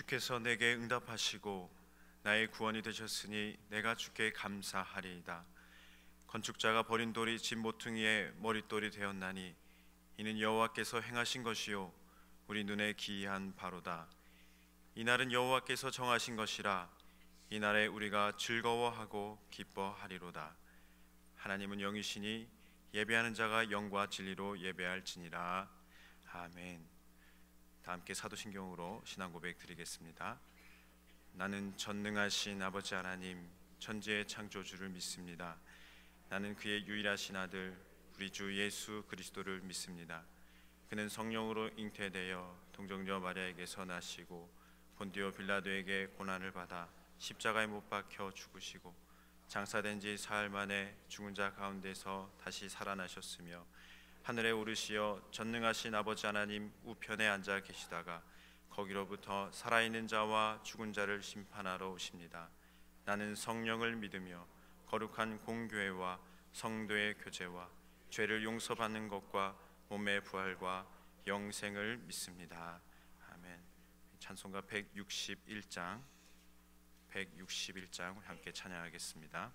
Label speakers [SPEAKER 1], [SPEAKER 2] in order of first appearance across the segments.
[SPEAKER 1] 주께서 내게 응답하시고 나의 구원이 되셨으니 내가 주께 감사하리이다. 건축자가 버린 돌이 집 모퉁이의 머릿돌이 되었나니 이는 여호와께서 행하신 것이요 우리 눈에 기이한 바로다. 이날은 여호와께서 정하신 것이라 이 날에 우리가 즐거워하고 기뻐하리로다. 하나님은 영이시니 예배하는 자가 영과 진리로 예배할지니라. 아멘. 다 함께 사도신경으로 신앙 고백 드리겠습니다. 나는 전능하신 아버지 하나님 천지의 창조주를 믿습니다. 나는 그의 유일하신 아들 우리 주 예수 그리스도를 믿습니다. 그는 성령으로 잉태되어 동정녀 마리아에게서 나시고 본디오 빌라도에게 고난을 받아 십자가에 못 박혀 죽으시고 장사된 지 사흘 만에 죽은 자 가운데서 다시 살아나셨으며 하늘에 오르시어 전능하신 아버지 하나님 우편에 앉아 계시다가 거기로부터 살아있는 자와 죽은 자를 심판하러 오십니다. 나는 성령을 믿으며 거룩한 공교회와 성도의 교제와 죄를 용서받는 것과 몸의 부활과 영생을 믿습니다. 아멘. 찬송가 161장 함께 찬양하겠습니다.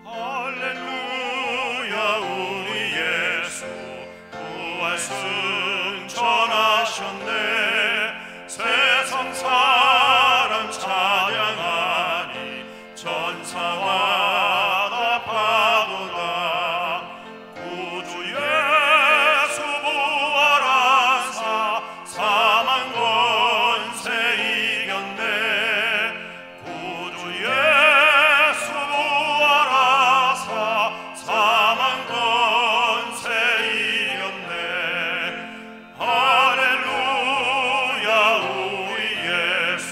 [SPEAKER 2] 할렐루야 우리 예수 부활 승천하셨네. 세상 사람 찬양하니 전사와 다 파도다. 구주 예수 부활하사 사망 권세 이겼네. 구주 예수 부활하사 사망 권세 이겼네. 할렐루야 우리 예수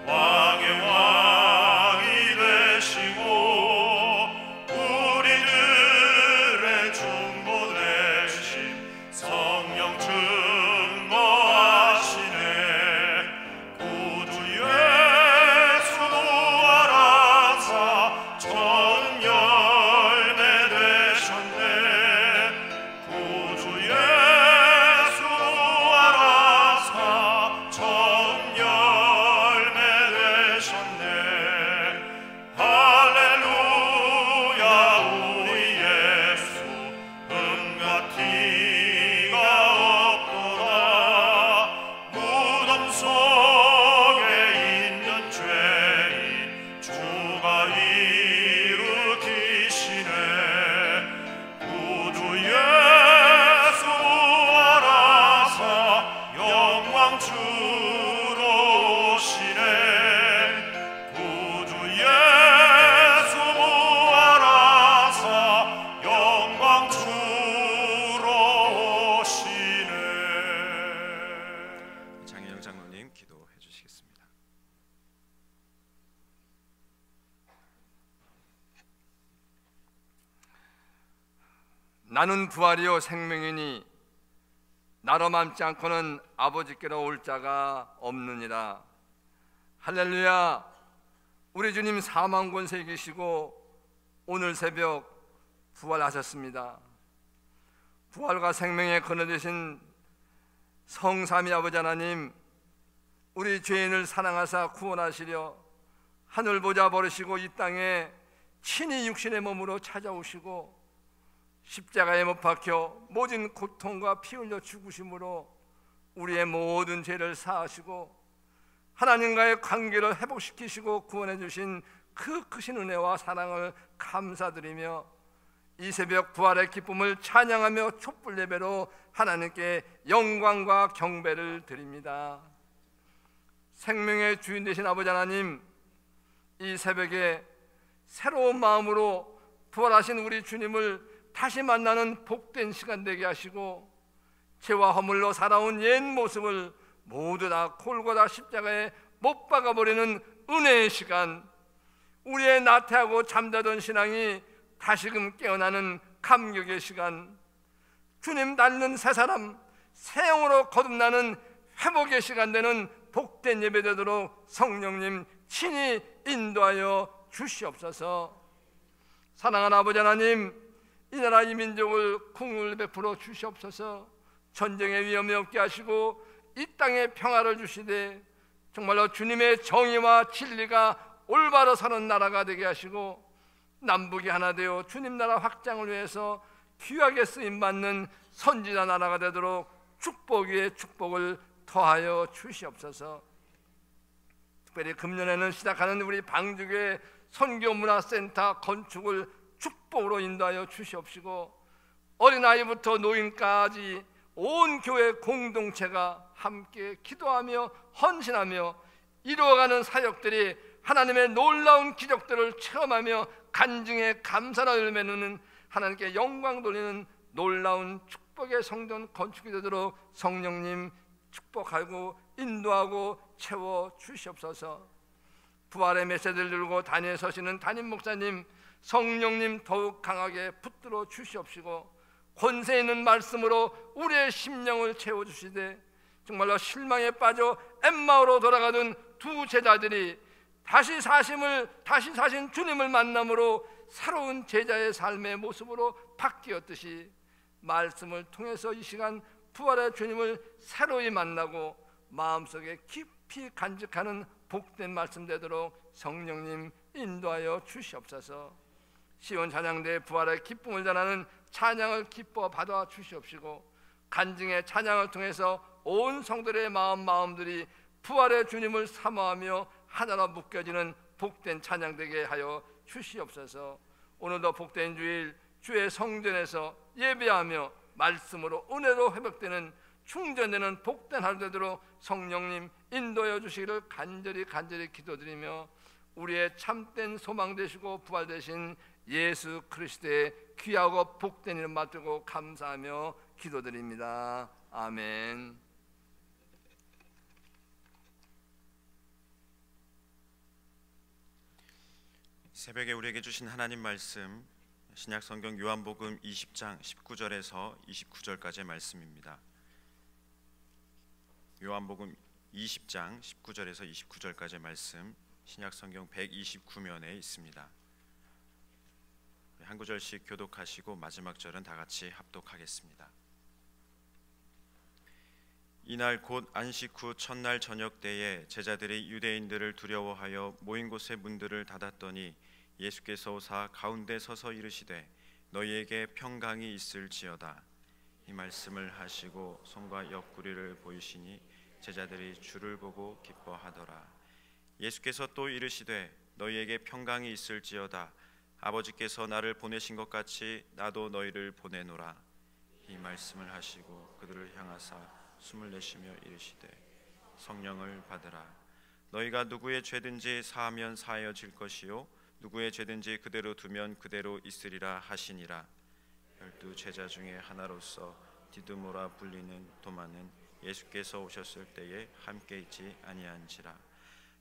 [SPEAKER 2] 왕의 왕이 되시고 우리들의 중보 되신 성령 증거하시네. 구주 예수 부활하사 처음 열매 되셨네. 구주 예수 부활하사 처음 열매 되셨네. 할렐루야 우리 예수 음과 티가 없도다. 무덤 속에 있는 죄인 주가 일으키시네. 구주 예수 부활하사 영광 주로 오시네. 구주 예수 부활하사 영광 주로 오시네.
[SPEAKER 1] 장혜영 장로님 기도해 주시겠습니다.
[SPEAKER 3] 나는 부활이요 생명이니 나로 맘지 않고는 아버지께로 올 자가 없느니라. 할렐루야. 우리 주님 사망 권세에 계시고 오늘 새벽 부활하셨습니다. 부활과 생명의 근원 되신 성삼위 아버지 하나님, 우리 죄인을 사랑하사 구원하시려 하늘 보좌 버리시고 이 땅에 친히 육신의 몸으로 찾아오시고 십자가에 못 박혀 모진 고통과 피 흘려 죽으심으로 우리의 모든 죄를 사하시고 하나님과의 관계를 회복시키시고 구원해 주신 그 크신 은혜와 사랑을 감사드리며 이 새벽 부활의 기쁨을 찬양하며 촛불 예배로 하나님께 영광과 경배를 드립니다. 생명의 주인 되신 아버지 하나님, 이 새벽에 새로운 마음으로 부활하신 우리 주님을 다시 만나는 복된 시간 되게 하시고 죄와 허물로 살아온 옛 모습을 모두 다 골고다 십자가에 못 박아버리는 은혜의 시간, 우리의 나태하고 잠자던 신앙이 다시금 깨어나는 감격의 시간, 주님 닮는 새 사람, 새 영으로 거듭나는 회복의 시간 되는 복된 예배 되도록 성령님 친히 인도하여 주시옵소서. 사랑하는 아버지 하나님, 이 나라 이 민족을 국률 베풀어 주시옵소서. 전쟁의 위험이 없게 하시고 이 땅에 평화를 주시되 정말로 주님의 정의와 진리가 올바로 사는 나라가 되게 하시고 남북이 하나 되어 주님 나라 확장을 위해서 귀하게 쓰임받는 선지자 나라가 되도록 축복 위에 축복을 더하여 주시옵소서. 특별히 금년에는 시작하는 우리 방주교회 선교문화센터 건축을 축복으로 인도하여 주시옵시고 어린아이부터 노인까지 온 교회 공동체가 함께 기도하며 헌신하며 이루어가는 사역들이 하나님의 놀라운 기적들을 체험하며 간증의 감사를 열매내는 하나님께 영광 돌리는 놀라운 축복의 성전 건축이 되도록 성령님 축복하고 인도하고 채워 주시옵소서. 부활의 메시지를 들고 단위에 서시는 담임 목사님, 성령님 더욱 강하게 붙들어 주시옵시고 권세 있는 말씀으로 우리의 심령을 채워주시되 정말로 실망에 빠져 엠마오로 돌아가던 두 제자들이 다시 사신 주님을 만남으로 새로운 제자의 삶의 모습으로 바뀌었듯이 말씀을 통해서 이 시간 부활의 주님을 새로이 만나고 마음속에 깊이 간직하는 복된 말씀 되도록 성령님 인도하여 주시옵소서. 시온 찬양대 부활의 기쁨을 전하는 찬양을 기뻐 받아 주시옵시고 간증의 찬양을 통해서 온 성도들의 마음들이 부활의 주님을 사모하며 하나로 묶여지는 복된 찬양 되게 하여 주시옵소서. 오늘도 복된 주일 주의 성전에서 예배하며 말씀으로 은혜로 회복되는 충전되는 복된 하루 되도록 성령님 인도하여 주시기를 간절히 기도드리며 우리의 참된 소망 되시고 부활 되신 예수 그리스도의 귀하고 복된 이름 받들고 감사하며 기도드립니다. 아멘.
[SPEAKER 1] 새벽에 우리에게 주신 하나님 말씀 신약성경 요한복음 20장 19절에서 29절까지의 말씀입니다. 요한복음 20장 19절에서 29절까지의 말씀 신약성경 129면에 있습니다. 한 구절씩 교독하시고 마지막 절은 다 같이 합독하겠습니다. 이날 곧 안식 후 첫날 저녁 때에 제자들이 유대인들을 두려워하여 모인 곳의 문들을 닫았더니 예수께서 오사 가운데 서서 이르시되 너희에게 평강이 있을지어다. 이 말씀을 하시고 손과 옆구리를 보이시니 제자들이 주를 보고 기뻐하더라. 예수께서 또 이르시되 너희에게 평강이 있을지어다. 아버지께서 나를 보내신 것 같이 나도 너희를 보내노라. 이 말씀을 하시고 그들을 향하사 숨을 내쉬며 이르시되 성령을 받으라. 너희가 누구의 죄든지 사하면 사하여질 것이요 누구의 죄든지 그대로 두면 그대로 있으리라 하시니라. 12 제자 중에 하나로서 디두모라 불리는 도마는 예수께서 오셨을 때에 함께 있지 아니한지라.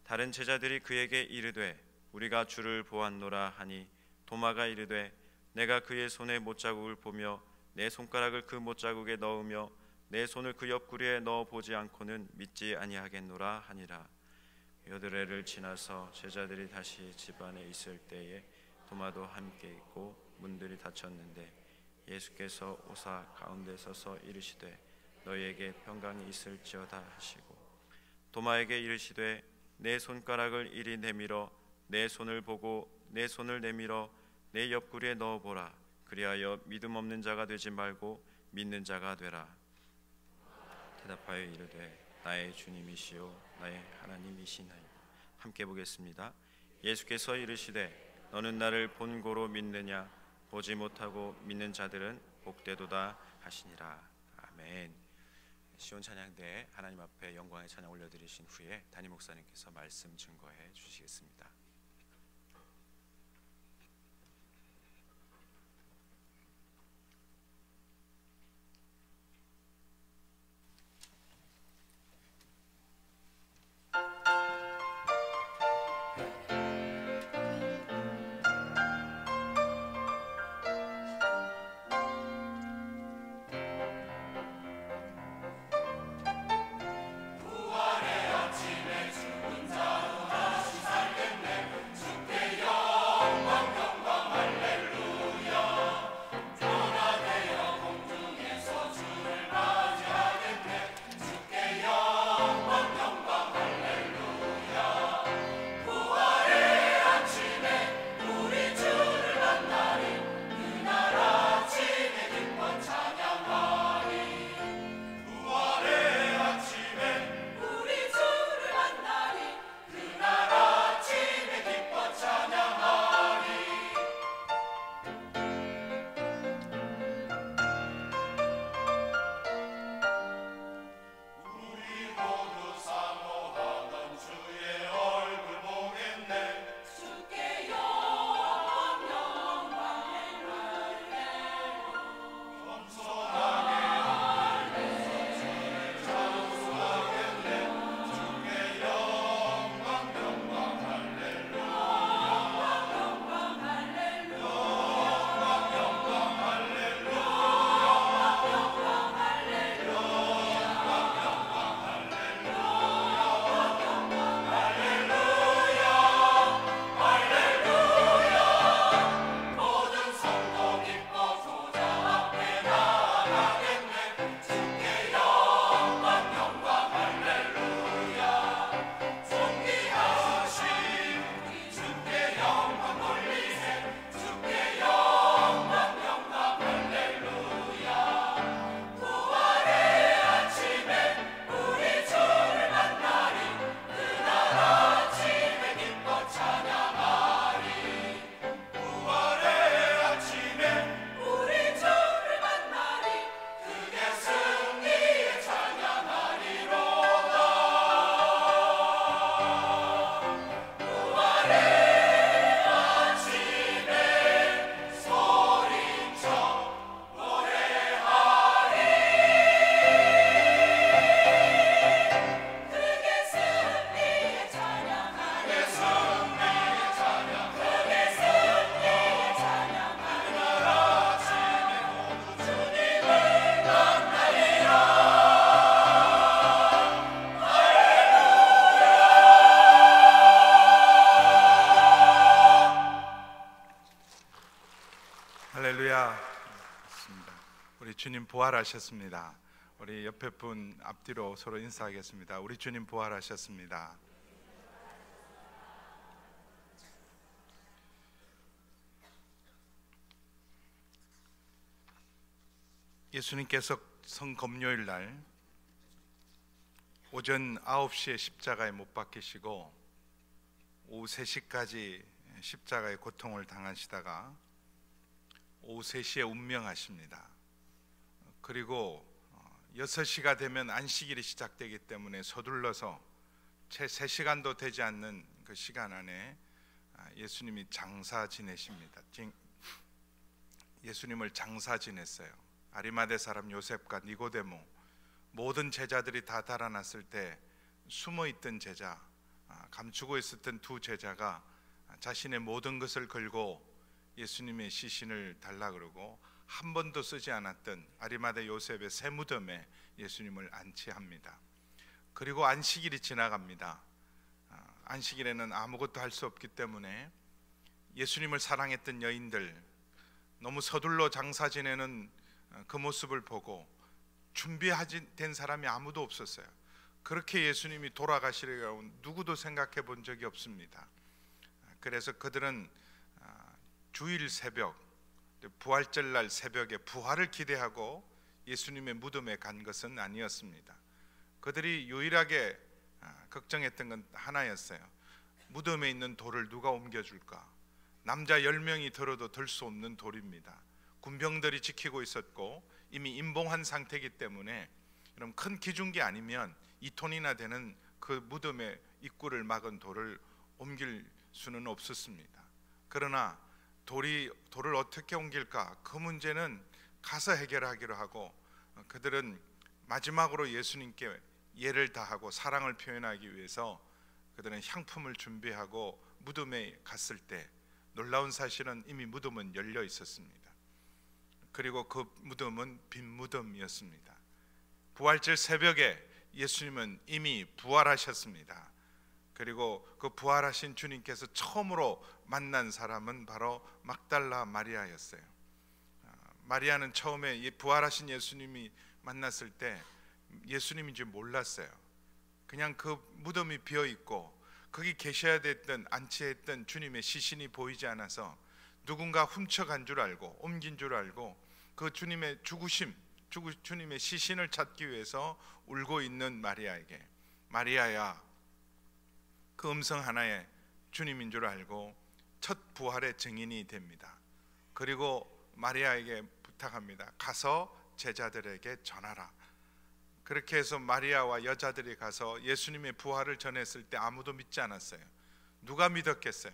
[SPEAKER 1] 다른 제자들이 그에게 이르되 우리가 주를 보았노라 하니 도마가 이르되 내가 그의 손에 못자국을 보며 내 손가락을 그 못자국에 넣으며 내 손을 그 옆구리에 넣어 보지 않고는 믿지 아니하겠노라 하니라. 여드레를 지나서 제자들이 다시 집 안에 있을 때에 도마도 함께 있고 문들이 닫혔는데 예수께서 오사 가운데 서서 이르시되 너희에게 평강이 있을지어다 하시고 도마에게 이르시되 내 손가락을 이리 내밀어 내 손을 보고 내 손을 내밀어 내 옆구리에 넣어보라. 그리하여 믿음 없는 자가 되지 말고 믿는 자가 되라. 대답하여 이르되 나의 주님이시요 나의 하나님이시나이다. 함께 보겠습니다. 예수께서 이르시되 너는 나를 본고로 믿느냐? 보지 못하고 믿는 자들은 복되도다 하시니라. 아멘. 시온 찬양대에 하나님 앞에 영광의 찬양 올려드리신 후에 담임 목사님께서 말씀 증거해 주시겠습니다.
[SPEAKER 2] 부활의 아침에 죽은 자도 다시 살겠네.
[SPEAKER 4] 주님 부활하셨습니다. 우리 옆에 분 앞뒤로 서로 인사하겠습니다. 우리 주님 부활하셨습니다. 예수님께서 성검요일 날 오전 9시에 십자가에 못 박히시고 오후 3시까지 십자가의 고통을 당하시다가 오후 3시에 운명하십니다. 그리고 6시가 되면 안식일이 시작되기 때문에 서둘러서 채 3시간도 되지 않는 그 시간 안에 예수님이 장사 지내십니다. 예수님을 장사 지냈어요. 아리마대 사람 요셉과 니고데모, 모든 제자들이 다 달아났을 때 숨어있던 제자, 감추고 있었던 두 제자가 자신의 모든 것을 걸고 예수님의 시신을 달라 그러고 한 번도 쓰지 않았던 아리마대 요셉의 새 무덤에 예수님을 안치합니다. 그리고 안식일이 지나갑니다. 안식일에는 아무것도 할 수 없기 때문에 예수님을 사랑했던 여인들, 너무 서둘러 장사 지내는 그 모습을 보고 준비된 사람이 아무도 없었어요. 그렇게 예수님이 돌아가시리라고 누구도 생각해 본 적이 없습니다. 그래서 그들은 주일 새벽, 부활절 날 새벽에 부활을 기대하고 예수님의 무덤에 간 것은 아니었습니다. 그들이 유일하게 걱정했던 건 하나였어요. 무덤에 있는 돌을 누가 옮겨줄까? 남자 10명이 들어도 들 수 없는 돌입니다. 군병들이 지키고 있었고 이미 임봉한 상태이기 때문에 그럼 큰 기중기 아니면 2톤이나 되는 그 무덤의 입구를 막은 돌을 옮길 수는 없었습니다. 그러나 돌을 어떻게 옮길까? 그 문제는 가서 해결하기로 하고 그들은 마지막으로 예수님께 예를 다하고 사랑을 표현하기 위해서 그들은 향품을 준비하고 무덤에 갔을 때 놀라운 사실은 이미 무덤은 열려 있었습니다. 그리고 그 무덤은 빈 무덤이었습니다. 부활절 새벽에 예수님은 이미 부활하셨습니다. 그리고 그 부활하신 주님께서 처음으로 만난 사람은 바로 막달라 마리아였어요. 마리아는 처음에 부활하신 예수님이 만났을 때 예수님인지 몰랐어요. 그냥 그 무덤이 비어 있고 거기 계셔야 됐던 안치했던 주님의 시신이 보이지 않아서 누군가 훔쳐간 줄 알고 옮긴 줄 알고 그 주님의 주님의 시신을 찾기 위해서 울고 있는 마리아에게 마리아야, 그 음성 하나에 주님인 줄 알고 첫 부활의 증인이 됩니다. 그리고 마리아에게 부탁합니다. 가서 제자들에게 전하라. 그렇게 해서 마리아와 여자들이 가서 예수님의 부활을 전했을 때 아무도 믿지 않았어요. 누가 믿었겠어요?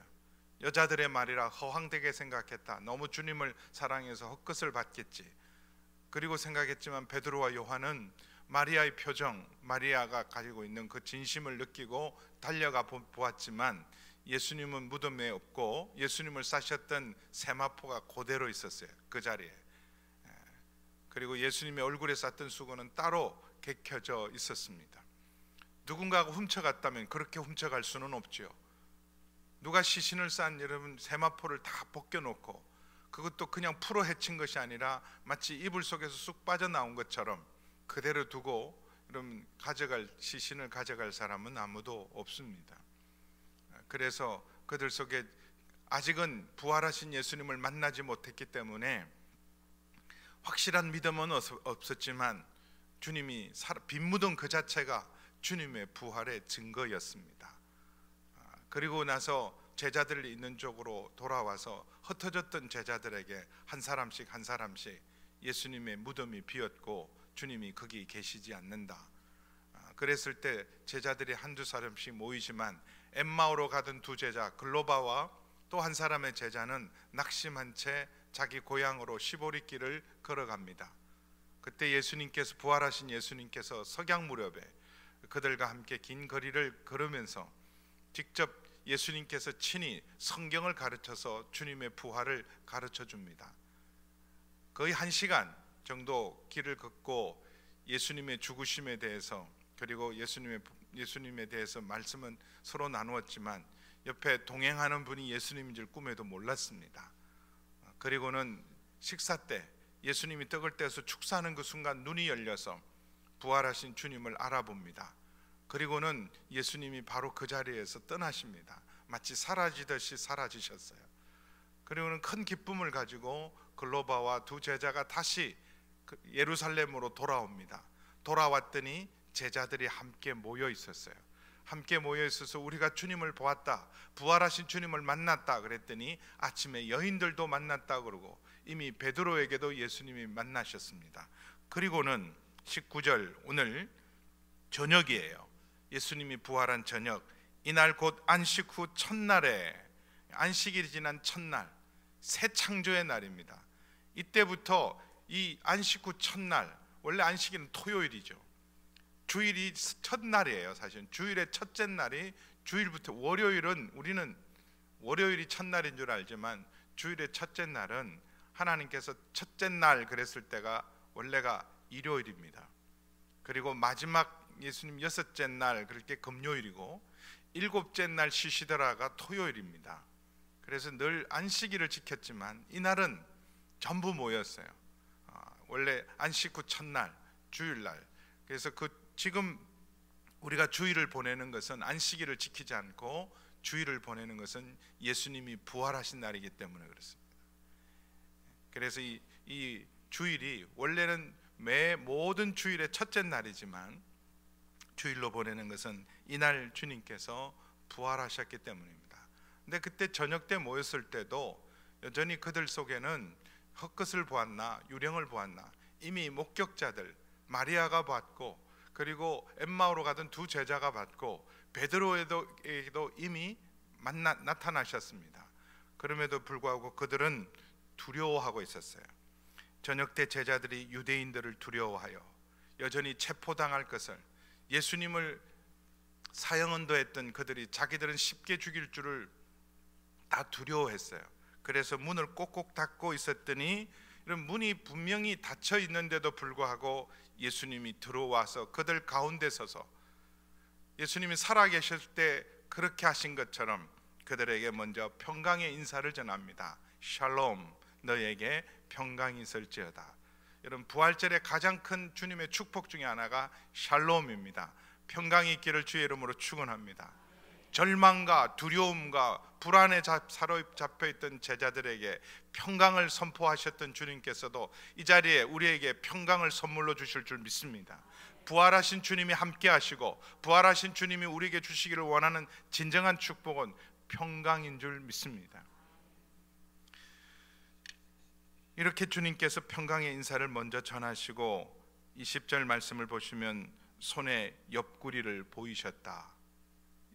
[SPEAKER 4] 여자들의 말이라 허황되게 생각했다. 너무 주님을 사랑해서 헛것을 받겠지. 그리고 생각했지만 베드로와 요한은 마리아의 표정, 마리아가 가지고 있는 그 진심을 느끼고 달려가 보았지만 예수님은 무덤에 없고 예수님을 싸셨던 세마포가 그대로 있었어요. 그 자리에. 그리고 예수님의 얼굴에 쌌던 수건은 따로 개켜져 있었습니다. 누군가가 훔쳐갔다면 그렇게 훔쳐갈 수는 없죠. 누가 시신을 싼 여러분 세마포를 다 벗겨놓고 그것도 그냥 풀어 헤친 것이 아니라 마치 이불 속에서 쑥 빠져나온 것처럼 그대로 두고 여러분 시신을 가져갈 사람은 아무도 없습니다. 그래서 그들 속에 아직은 부활하신 예수님을 만나지 못했기 때문에 확실한 믿음은 없었지만 주님이 빈 무덤 그 자체가 주님의 부활의 증거였습니다. 그리고 나서 제자들이 있는 쪽으로 돌아와서 흩어졌던 제자들에게 한 사람씩 예수님의 무덤이 비었고 주님이 거기 계시지 않는다. 그랬을 때 제자들이 한두 사람씩 모이지만 엠마오로 가던 두 제자 글로바와 또 한 사람의 제자는 낙심한 채 자기 고향으로 시보리길을 걸어갑니다. 그때 예수님께서 부활하신 예수님께서 석양 무렵에 그들과 함께 긴 거리를 걸으면서 직접 예수님께서 친히 성경을 가르쳐서 주님의 부활을 가르쳐 줍니다. 거의 1시간 정도 길을 걷고 예수님의 죽으심에 대해서 그리고 예수님에 대해서 말씀은 서로 나누었지만 옆에 동행하는 분이 예수님인 줄 꿈에도 몰랐습니다. 그리고는 식사 때 예수님이 떡을 떼서 축사하는 그 순간 눈이 열려서 부활하신 주님을 알아봅니다. 그리고는 예수님이 바로 그 자리에서 떠나십니다. 마치 사라지듯이 사라지셨어요. 그리고는 큰 기쁨을 가지고 글로바와 두 제자가 다시 예루살렘으로 돌아옵니다. 돌아왔더니 제자들이 함께 모여 있었어요. 함께 모여 있어서 우리가 주님을 보았다, 부활하신 주님을 만났다 그랬더니 아침에 여인들도 만났다 그러고 이미 베드로에게도 예수님이 만나셨습니다. 그리고는 19절, 오늘 저녁이에요. 예수님이 부활한 저녁, 이날 곧 안식 후 첫날에, 안식일이 지난 첫날, 새 창조의 날입니다. 이때부터 이 안식 후 첫날, 원래 안식일은 토요일이죠. 주일이 첫날이에요. 사실은 주일의 첫째 날이, 주일부터 월요일은, 우리는 월요일이 첫날인 줄 알지만 주일의 첫째 날은 하나님께서 첫째 날 그랬을 때가 원래가 일요일입니다. 그리고 마지막 예수님 여섯째 날 그렇게 금요일이고 일곱째 날 쉬시더라가 토요일입니다. 그래서 늘 안식일을 지켰지만 이날은 전부 모였어요. 원래 안식 후 첫날, 주일날. 그래서 지금 우리가 주일을 보내는 것은 안식일을 지키지 않고 주일을 보내는 것은 예수님이 부활하신 날이기 때문에 그렇습니다. 그래서 이 주일이 원래는 매 모든 주일의 첫째 날이지만 주일로 보내는 것은 이날 주님께서 부활하셨기 때문입니다. 근데 그때 저녁 때 모였을 때도 여전히 그들 속에는 헛것을 보았나 유령을 보았나 이미 목격자들 마리아가 봤고 그리고 엠마오로 가던 두 제자가 봤고 베드로에게도 이미 나타나셨습니다. 그럼에도 불구하고 그들은 두려워하고 있었어요. 저녁 때 제자들이 유대인들을 두려워하여 여전히 체포당할 것을, 예수님을 사형언도했던 그들이 자기들은 쉽게 죽일 줄을 다 두려워했어요. 그래서 문을 꼭꼭 닫고 있었더니 이런 문이 분명히 닫혀 있는데도 불구하고 예수님이 들어와서 그들 가운데 서서 예수님이 살아계실 때 그렇게 하신 것처럼 그들에게 먼저 평강의 인사를 전합니다. 샬롬, 너에게 평강이 있을지어다. 여러분, 부활절의 가장 큰 주님의 축복 중에 하나가 샬롬입니다. 평강이 있기를 주의 이름으로 축원합니다. 절망과 두려움과 불안에 사로잡혀 있던 제자들에게 평강을 선포하셨던 주님께서도 이 자리에 우리에게 평강을 선물로 주실 줄 믿습니다. 부활하신 주님이 함께 하시고 부활하신 주님이 우리에게 주시기를 원하는 진정한 축복은 평강인 줄 믿습니다. 이렇게 주님께서 평강의 인사를 먼저 전하시고 20절 말씀을 보시면 손에 옆구리를 보이셨다.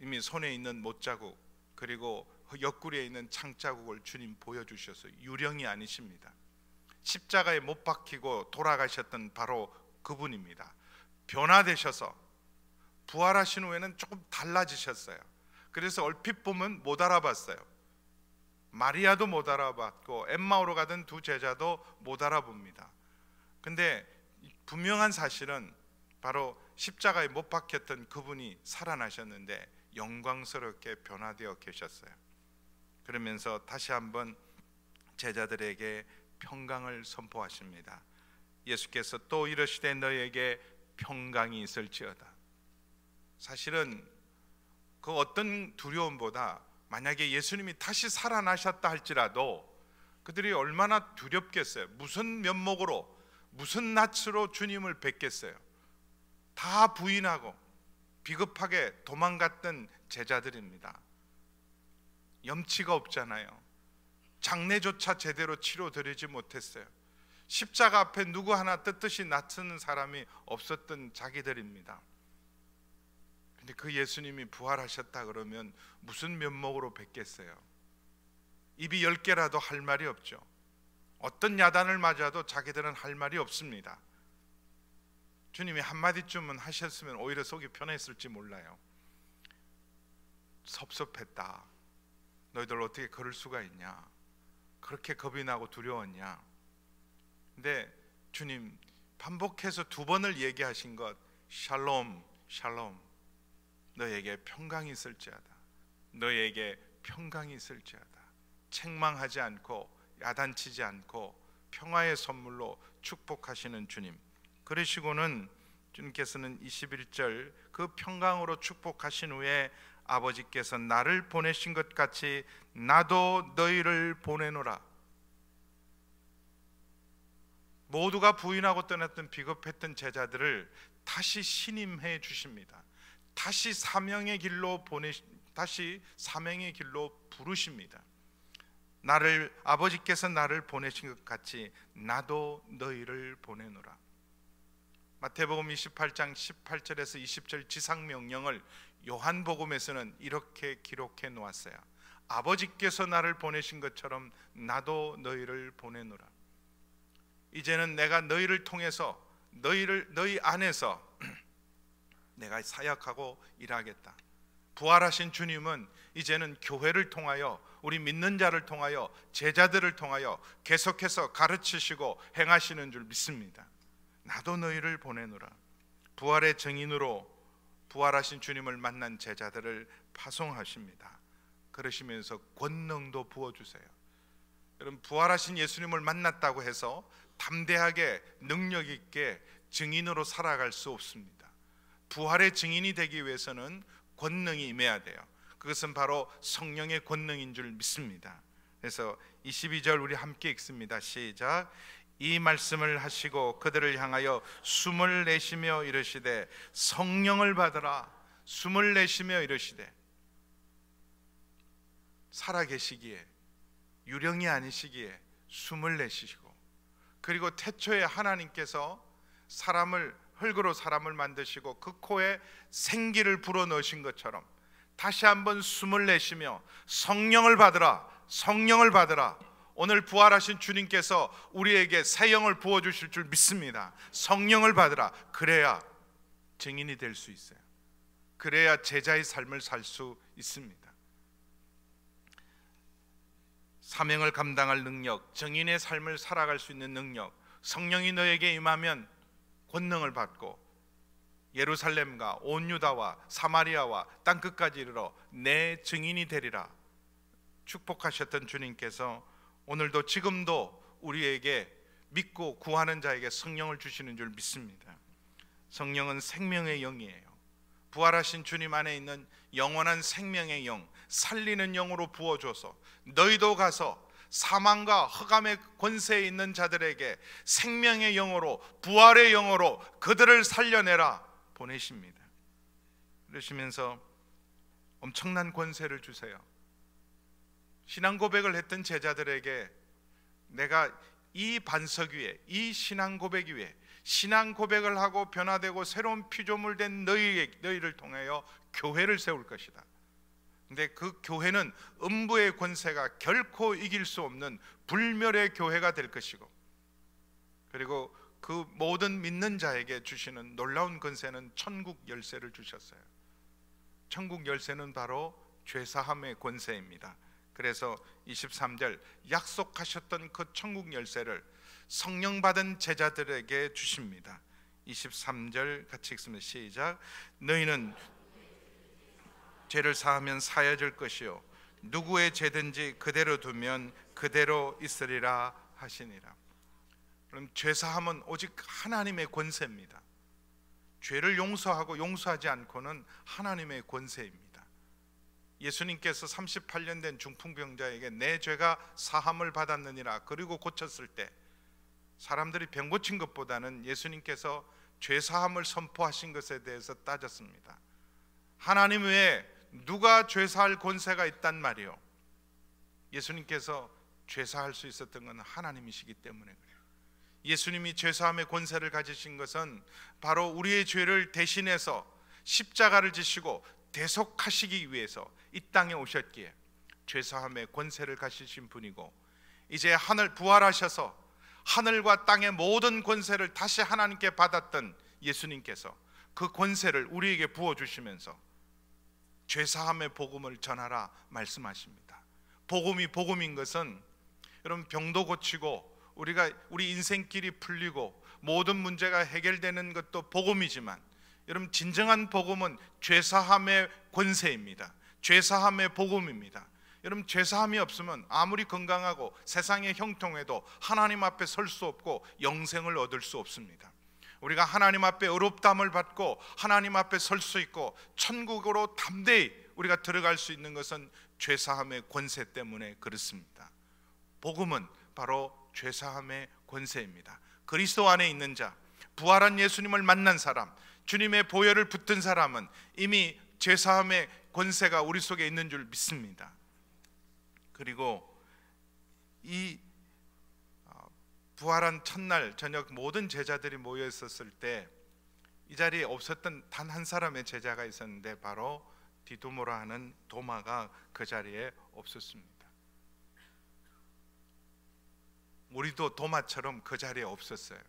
[SPEAKER 4] 이미 손에 있는 못자국 그리고 옆구리에 있는 창자국을 주님 보여주셔서 유령이 아니십니다. 십자가에 못 박히고 돌아가셨던 바로 그분입니다. 변화되셔서 부활하신 후에는 조금 달라지셨어요. 그래서 얼핏 보면 못 알아봤어요. 마리아도 못 알아봤고 엠마오로 가던 두 제자도 못 알아봅니다. 근데 분명한 사실은 바로 십자가에 못 박혔던 그분이 살아나셨는데 영광스럽게 변화되어 계셨어요. 그러면서 다시 한번 제자들에게 평강을 선포하십니다. 예수께서 또 이르시되 너에게 평강이 있을지어다. 사실은 그 어떤 두려움보다 만약에 예수님이 다시 살아나셨다 할지라도 그들이 얼마나 두렵겠어요. 무슨 면목으로 무슨 낯으로 주님을 뵙겠어요. 다 부인하고 비겁하게 도망갔던 제자들입니다. 염치가 없잖아요. 장례조차 제대로 치료드리지 못했어요. 십자가 앞에 누구 하나 떳떳이 나서는 사람이 없었던 자기들입니다. 근데 그 예수님이 부활하셨다 그러면 무슨 면목으로 뵙겠어요? 입이 10개라도 할 말이 없죠. 어떤 야단을 맞아도 자기들은 할 말이 없습니다. 주님이 한마디쯤은 하셨으면 오히려 속이 편했을지 몰라요. 섭섭했다. 너희들 어떻게 그럴 수가 있냐? 그렇게 겁이 나고 두려웠냐? 근데 주님 반복해서 2번을 얘기하신 것, 샬롬, 샬롬, 너에게 평강이 있을지어다. 너에게 평강이 있을지어다. 책망하지 않고 야단치지 않고 평화의 선물로 축복하시는 주님. 그러시고는 주님께서는 21절 그 평강으로 축복하신 후에 아버지께서 나를 보내신 것 같이 나도 너희를 보내노라. 모두가 부인하고 떠났던 비겁했던 제자들을 다시 신임해 주십니다. 다시 사명의 길로 부르십니다. 아버지께서 나를 보내신 것 같이 나도 너희를 보내노라. 마태복음 28장 18절에서 20절 지상명령을 요한복음에서는 이렇게 기록해 놓았어요. 아버지께서 나를 보내신 것처럼 나도 너희를 보내노라. 이제는 내가 너희를 통해서 너희 안에서 내가 사역하고 일하겠다. 부활하신 주님은 이제는 교회를 통하여, 우리 믿는 자를 통하여, 제자들을 통하여 계속해서 가르치시고 행하시는 줄 믿습니다. 나도 너희를 보내노라. 부활의 증인으로 부활하신 주님을 만난 제자들을 파송하십니다. 그러시면서 권능도 부어주세요. 여러분, 부활하신 예수님을 만났다고 해서 담대하게 능력 있게 증인으로 살아갈 수 없습니다. 부활의 증인이 되기 위해서는 권능이 임해야 돼요. 그것은 바로 성령의 권능인 줄 믿습니다. 그래서 22절 우리 함께 읽습니다. 시작. 이 말씀을 하시고 그들을 향하여 숨을 내쉬며 이르시되 성령을 받으라. 숨을 내쉬며 이르시되, 살아계시기에, 유령이 아니시기에 숨을 내쉬시고, 그리고 태초에 하나님께서 흙으로 사람을 만드시고 그 코에 생기를 불어넣으신 것처럼 다시 한번 숨을 내쉬며 성령을 받으라, 성령을 받으라. 오늘 부활하신 주님께서 우리에게 새 영을 부어주실 줄 믿습니다. 성령을 받으라. 그래야 증인이 될 수 있어요. 그래야 제자의 삶을 살 수 있습니다. 사명을 감당할 능력, 증인의 삶을 살아갈 수 있는 능력, 성령이 너에게 임하면 권능을 받고 예루살렘과 온 유다와 사마리아와 땅끝까지 이르러 내 증인이 되리라 축복하셨던 주님께서 오늘도 지금도 우리에게 믿고 구하는 자에게 성령을 주시는 줄 믿습니다. 성령은 생명의 영이에요. 부활하신 주님 안에 있는 영원한 생명의 영, 살리는 영으로 부어줘서 너희도 가서 사망과 흑암의 권세에 있는 자들에게 생명의 영으로, 부활의 영으로 그들을 살려내라 보내십니다. 그러시면서 엄청난 권세를 주세요. 신앙 고백을 했던 제자들에게 내가 이 반석 위에, 이 신앙 고백 위에 신앙 고백을 하고 변화되고 새로운 피조물 된 너희를 통하여 교회를 세울 것이다. 근데 그 교회는 음부의 권세가 결코 이길 수 없는 불멸의 교회가 될 것이고, 그리고 그 모든 믿는 자에게 주시는 놀라운 권세는 천국 열쇠를 주셨어요. 천국 열쇠는 바로 죄사함의 권세입니다. 그래서 23절 약속하셨던 그 천국 열쇠를 성령 받은 제자들에게 주십니다. 23절 같이 읽습니다. 시작. 너희는 죄를 사하면 사여질 것이요 누구의 죄든지 그대로 두면 그대로 있으리라 하시니라. 그럼 죄사함은 오직 하나님의 권세입니다. 죄를 용서하고 용서하지 않고는 하나님의 권세입니다. 예수님께서 38년 된 중풍병자에게 내 죄가 사함을 받았느니라 그리고 고쳤을 때 사람들이 병 고친 것보다는 예수님께서 죄사함을 선포하신 것에 대해서 따졌습니다. 하나님 외에 누가 죄사할 권세가 있단 말이요. 예수님께서 죄사할 수 있었던 건 하나님이시기 때문에 그래요. 예수님이 죄사함의 권세를 가지신 것은 바로 우리의 죄를 대신해서 십자가를 지시고 대속하시기 위해서 이 땅에 오셨기에 죄사함의 권세를 가지신 분이고, 이제 하늘 부활하셔서 하늘과 땅의 모든 권세를 다시 하나님께 받았던 예수님께서 그 권세를 우리에게 부어주시면서 죄사함의 복음을 전하라 말씀하십니다. 복음이 복음인 것은 여러분 병도 고치고 우리 인생길이 풀리고 모든 문제가 해결되는 것도 복음이지만, 여러분 진정한 복음은 죄사함의 권세입니다. 죄사함의 복음입니다. 여러분, 죄사함이 없으면 아무리 건강하고 세상에 형통해도 하나님 앞에 설 수 없고 영생을 얻을 수 없습니다. 우리가 하나님 앞에 의롭다함을 받고 하나님 앞에 설 수 있고 천국으로 담대히 우리가 들어갈 수 있는 것은 죄사함의 권세 때문에 그렇습니다. 복음은 바로 죄사함의 권세입니다. 그리스도 안에 있는 자, 부활한 예수님을 만난 사람, 주님의 보혈을 붙든 사람은 이미 죄사함의 권세가 우리 속에 있는 줄 믿습니다. 그리고 이 부활한 첫날 저녁 모든 제자들이 모여 있었을 때 이 자리에 없었던 단 한 사람의 제자가 있었는데 바로 디두모라 하는 도마가 그 자리에 없었습니다. 우리도 도마처럼 그 자리에 없었어요.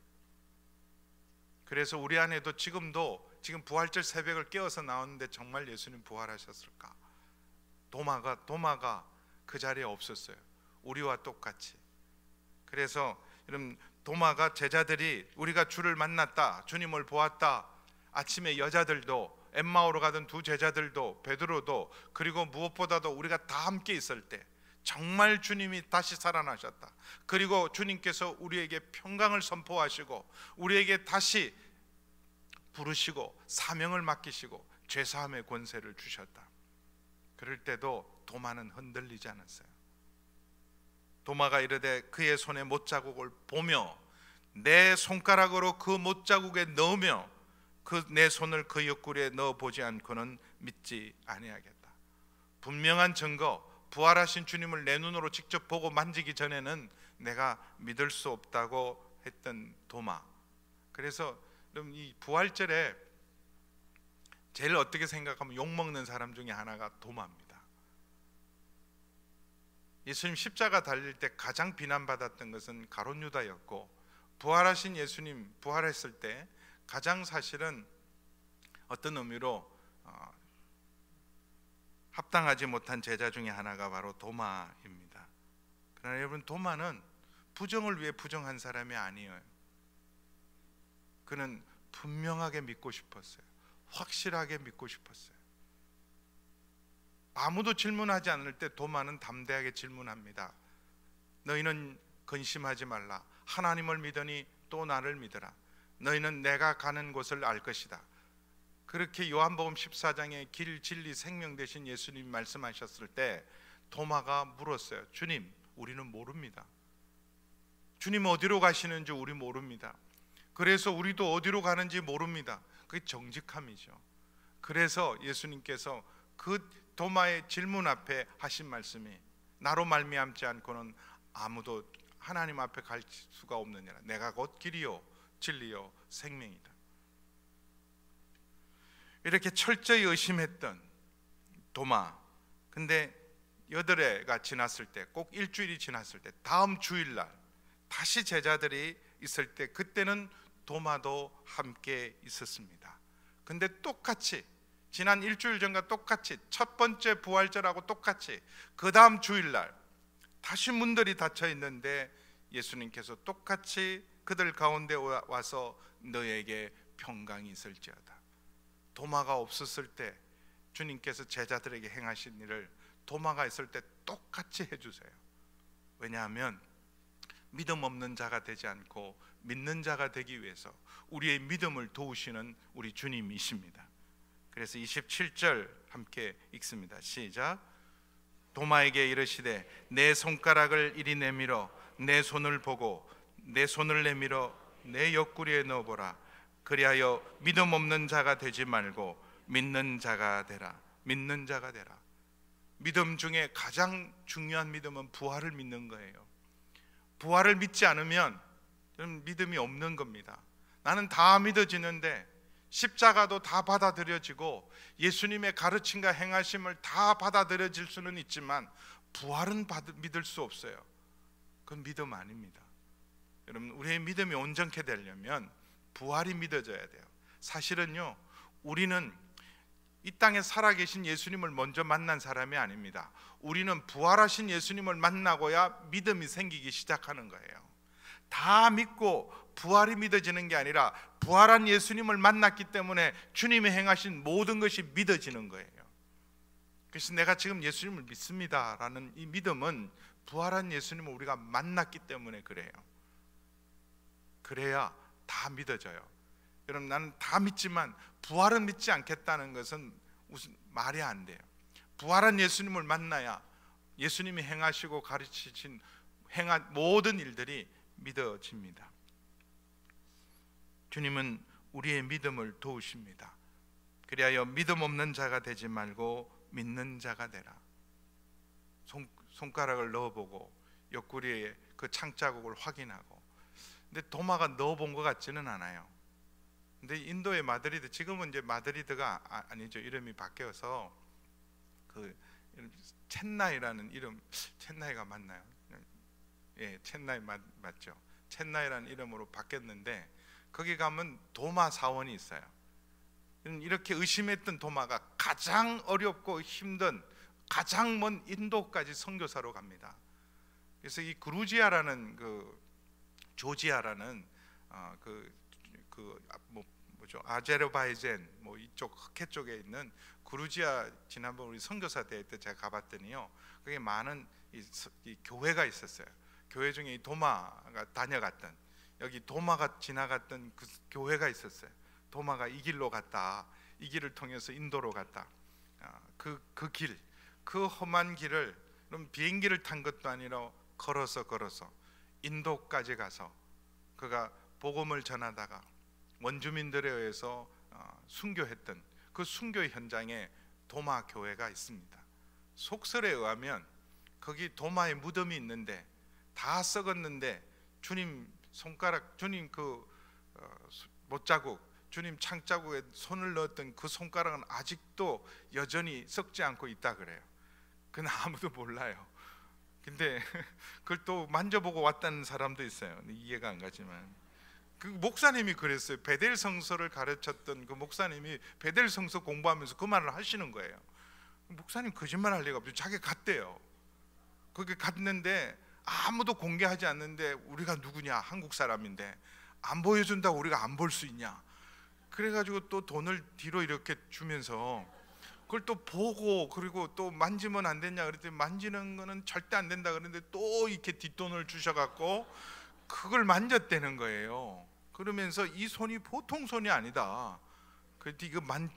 [SPEAKER 4] 그래서 우리 안에도 지금 부활절 새벽을 깨어서 나오는데 정말 예수님 부활하셨을까? 도마가 그 자리에 없었어요. 우리와 똑같이. 그래서 여러분, 도마가 제자들이 우리가 주를 만났다, 주님을 보았다. 아침에 여자들도, 엠마오로 가던 두 제자들도, 베드로도, 그리고 무엇보다도 우리가 다 함께 있을 때 정말 주님이 다시 살아나셨다, 그리고 주님께서 우리에게 평강을 선포하시고 우리에게 다시 부르시고 사명을 맡기시고 죄사함의 권세를 주셨다. 그럴 때도 도마는 흔들리지 않았어요. 도마가 이르되 그의 손에 못자국을 보며 내 손가락으로 그 못자국에 넣으며 내 손을 그 옆구리에 넣어보지 않고는 믿지 아니하겠다. 분명한 증거, 부활하신 주님을 내 눈으로 직접 보고 만지기 전에는 내가 믿을 수 없다고 했던 도마. 그래서 이 부활절에 제일 어떻게 생각하면 욕먹는 사람 중에 하나가 도마입니다. 예수님 십자가 달릴 때 가장 비난받았던 것은 가룟 유다였고, 부활하신 예수님 부활했을 때 가장 사실은 어떤 의미로 합당하지 못한 제자 중에 하나가 바로 도마입니다. 그러나 여러분, 도마는 부정을 위해 부정한 사람이 아니에요. 그는 분명하게 믿고 싶었어요. 확실하게 믿고 싶었어요. 아무도 질문하지 않을 때 도마는 담대하게 질문합니다. 너희는 근심하지 말라. 하나님을 믿으니 또 나를 믿으라. 너희는 내가 가는 곳을 알 것이다. 그렇게 요한복음 14장에 길, 진리, 생명 되신 예수님 말씀하셨을 때 도마가 물었어요. 주님, 우리는 모릅니다. 주님 어디로 가시는지 우리 모릅니다. 그래서 우리도 어디로 가는지 모릅니다. 그게 정직함이죠. 그래서 예수님께서 그 도마의 질문 앞에 하신 말씀이 나로 말미암지 않고는 아무도 하나님 앞에 갈 수가 없느니라. 내가 곧 길이요 진리요 생명이다. 이렇게 철저히 의심했던 도마. 근데 8회가 지났을 때, 꼭 일주일이 지났을 때, 다음 주일날 다시 제자들이 있을 때, 그때는 도마도 함께 있었습니다. 근데 똑같이 지난 일주일 전과 똑같이 첫 번째 부활절하고 똑같이 그 다음 주일날 다시 문들이 닫혀 있는데 예수님께서 똑같이 그들 가운데 와서 너에게 평강이 있을지어다. 도마가 없었을 때 주님께서 제자들에게 행하신 일을 도마가 있을 때 똑같이 해주세요. 왜냐하면 믿음 없는 자가 되지 않고 믿는 자가 되기 위해서 우리의 믿음을 도우시는 우리 주님이십니다. 그래서 27절 함께 읽습니다. 시작. 도마에게 이르시되 내 손가락을 이리 내밀어 내 손을 보고 내 손을 내밀어 내 옆구리에 넣어보라. 그리하여 믿음 없는 자가 되지 말고 믿는 자가 되라. 믿는 자가 되라. 믿음 중에 가장 중요한 믿음은 부활을 믿는 거예요. 부활을 믿지 않으면 믿음이 없는 겁니다. 나는 다 믿어지는데 십자가도 다 받아들여지고 예수님의 가르침과 행하심을 다 받아들여질 수는 있지만 부활은 믿을 수 없어요. 그건 믿음 아닙니다. 여러분, 우리의 믿음이 온전케 되려면 부활이 믿어져야 돼요. 사실은요, 우리는 이 땅에 살아계신 예수님을 먼저 만난 사람이 아닙니다. 우리는 부활하신 예수님을 만나고야 믿음이 생기기 시작하는 거예요. 다 믿고 부활이 믿어지는 게 아니라 부활한 예수님을 만났기 때문에 주님이 행하신 모든 것이 믿어지는 거예요. 그래서 내가 지금 예수님을 믿습니다라는 이 믿음은 부활한 예수님을 우리가 만났기 때문에 그래요. 그래야 다 믿어져요. 여러분, 나는 다 믿지만 부활은 믿지 않겠다는 것은 무슨 말이 안 돼요. 부활한 예수님을 만나야 예수님이 행하시고 가르치신 행한 모든 일들이 믿어집니다. 주님은 우리의 믿음을 도우십니다. 그리하여 믿음 없는 자가 되지 말고 믿는 자가 되라. 손가락을 넣어보고 옆구리에 그 창자국을 확인하고. 근데 도마가 넣어본 것 같지는 않아요. 근데 인도의 마드리드, 지금은 이제 마드리드가 아니죠, 이름이 바뀌어서 그 첸나이라는 이름, 첸나이가 맞나요? 예, 첸나이 맞죠. 첸나이라는 이름으로 바뀌었는데 거기 가면 도마 사원이 있어요. 이렇게 의심했던 도마가 가장 어렵고 힘든 가장 먼 인도까지 선교사로 갑니다. 그래서 이 그루지아라는 조지아라는 아제르바이잔 이쪽 흑해 쪽에 있는 그루지아, 지난번 우리 선교사 대회 때 제가 가봤더니요, 거기에 많은 이 교회가 있었어요. 교회 중에 이 도마가 다녀갔던, 여기 도마가 지나갔던 그 교회가 있었어요. 도마가 이 길로 갔다, 이 길을 통해서 인도로 갔다. 그 길, 그 험한 길을 그럼 비행기를 탄 것도 아니라 걸어서 인도까지 가서 그가 복음을 전하다가 원주민들에 의해서 순교했던 그 순교 현장에 도마 교회가 있습니다. 속설에 의하면 거기 도마의 무덤이 있는데 다 썩었는데 주님 손가락, 주님 그 못자국, 주님 창자국에 손을 넣었던 그 손가락은 아직도 여전히 썩지 않고 있다 그래요. 그건 아무도 몰라요. 근데 그걸 또 만져보고 왔다는 사람도 있어요. 이해가 안 가지만 그 목사님이 그랬어요. 베델 성서를 가르쳤던 그 목사님이 베델 성서 공부하면서 그 말을 하시는 거예요. 목사님 거짓말 할 리가 없죠. 자기가 갔대요. 거기 갔는데 아무도 공개하지 않는데 우리가 누구냐, 한국 사람인데 안 보여준다고 우리가 안 볼 수 있냐. 그래가지고 또 돈을 뒤로 이렇게 주면서 그걸 또 보고, 그리고 또 만지면 안 되냐 그랬더니 만지는 거는 절대 안 된다 그랬는데 또 이렇게 뒷돈을 주셔갖고 그걸 만졌다는 거예요. 그러면서 이 손이 보통 손이 아니다. 그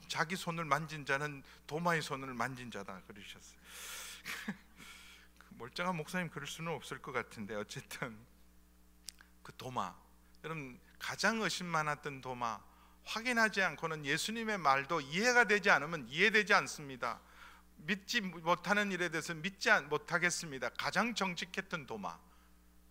[SPEAKER 4] 자기 손을 만진 자는 도마의 손을 만진 자다 그러셨어요. 멀쩡한 목사님 그럴 수는 없을 것 같은데 어쨌든 그 도마, 여러분 가장 의심 많았던 도마, 확인하지 않고는 예수님의 말도 이해가 되지 않으면 이해되지 않습니다. 믿지 못하는 일에 대해서 믿지 못하겠습니다. 가장 정직했던 도마,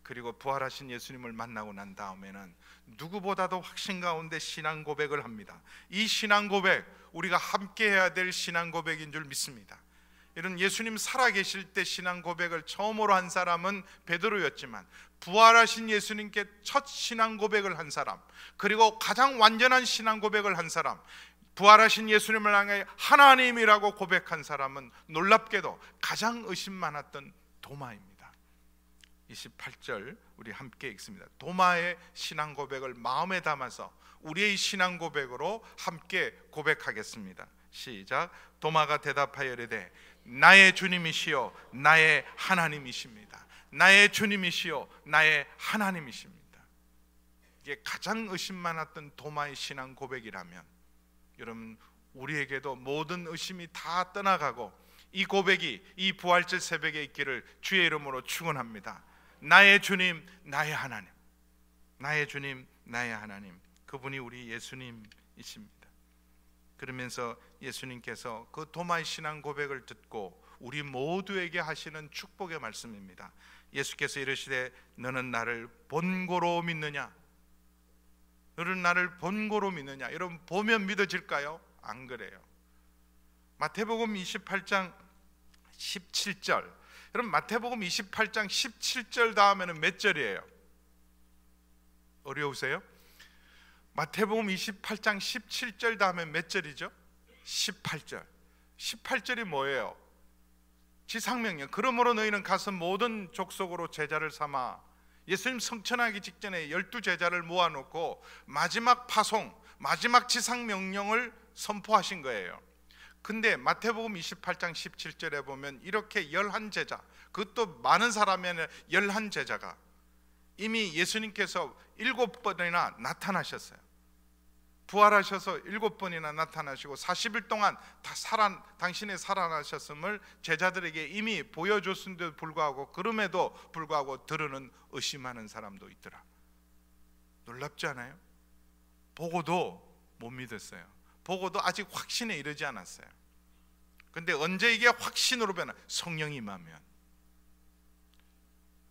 [SPEAKER 4] 그리고 부활하신 예수님을 만나고 난 다음에는 누구보다도 확신 가운데 신앙 고백을 합니다. 이 신앙 고백, 우리가 함께 해야 될 신앙 고백인 줄 믿습니다. 이런 예수님 살아계실 때 신앙 고백을 처음으로 한 사람은 베드로였지만 부활하신 예수님께 첫 신앙 고백을 한 사람, 그리고 가장 완전한 신앙 고백을 한 사람, 부활하신 예수님을 향해 하나님이라고 고백한 사람은 놀랍게도 가장 의심 많았던 도마입니다. 28절 우리 함께 읽습니다. 도마의 신앙 고백을 마음에 담아서 우리의 신앙 고백으로 함께 고백하겠습니다. 시작. 도마가 대답하여 이르되 나의 주님이시요 나의 하나님이십니다. 나의 주님이시요 나의 하나님이십니다. 이게 가장 의심 많았던 도마의 신앙 고백이라면 여러분 우리에게도 모든 의심이 다 떠나가고 이 고백이 이 부활절 새벽에 있기를 주의 이름으로 축원합니다. 나의 주님 나의 하나님, 나의 주님 나의 하나님, 그분이 우리 예수님이십니다. 그러면서 예수님께서 그 도마의 신앙 고백을 듣고 우리 모두에게 하시는 축복의 말씀입니다. 예수께서 이르시되 너는 나를 본고로 믿느냐? 너는 나를 본고로 믿느냐? 여러분 보면 믿어질까요? 안 그래요. 마태복음 28장 17절, 여러분 마태복음 28장 17절 다음에는 몇 절이에요? 어려우세요? 마태복음 28장 17절 다음에 몇 절이죠? 18절. 18절이 뭐예요? 지상명령. 그러므로 너희는 가서 모든 족속으로 제자를 삼아. 예수님 성천하기 직전에 12제자를 모아놓고 마지막 파송, 마지막 지상명령을 선포하신 거예요. 근데 마태복음 28장 17절에 보면 이렇게 11제자, 그것도 많은 사람이 아니라 11제자가 이미 예수님께서 7번이나 나타나셨어요. 부활하셔서 7번이나 나타나시고 40일 동안 당신의 살아나셨음을 제자들에게 이미 보여줬음에도 불구하고, 그럼에도 불구하고 들으는 의심하는 사람도 있더라. 놀랍지 않아요? 보고도 못 믿었어요. 보고도 아직 확신에 이르지 않았어요. 근데 언제 이게 확신으로 변화? 성령이 임하면.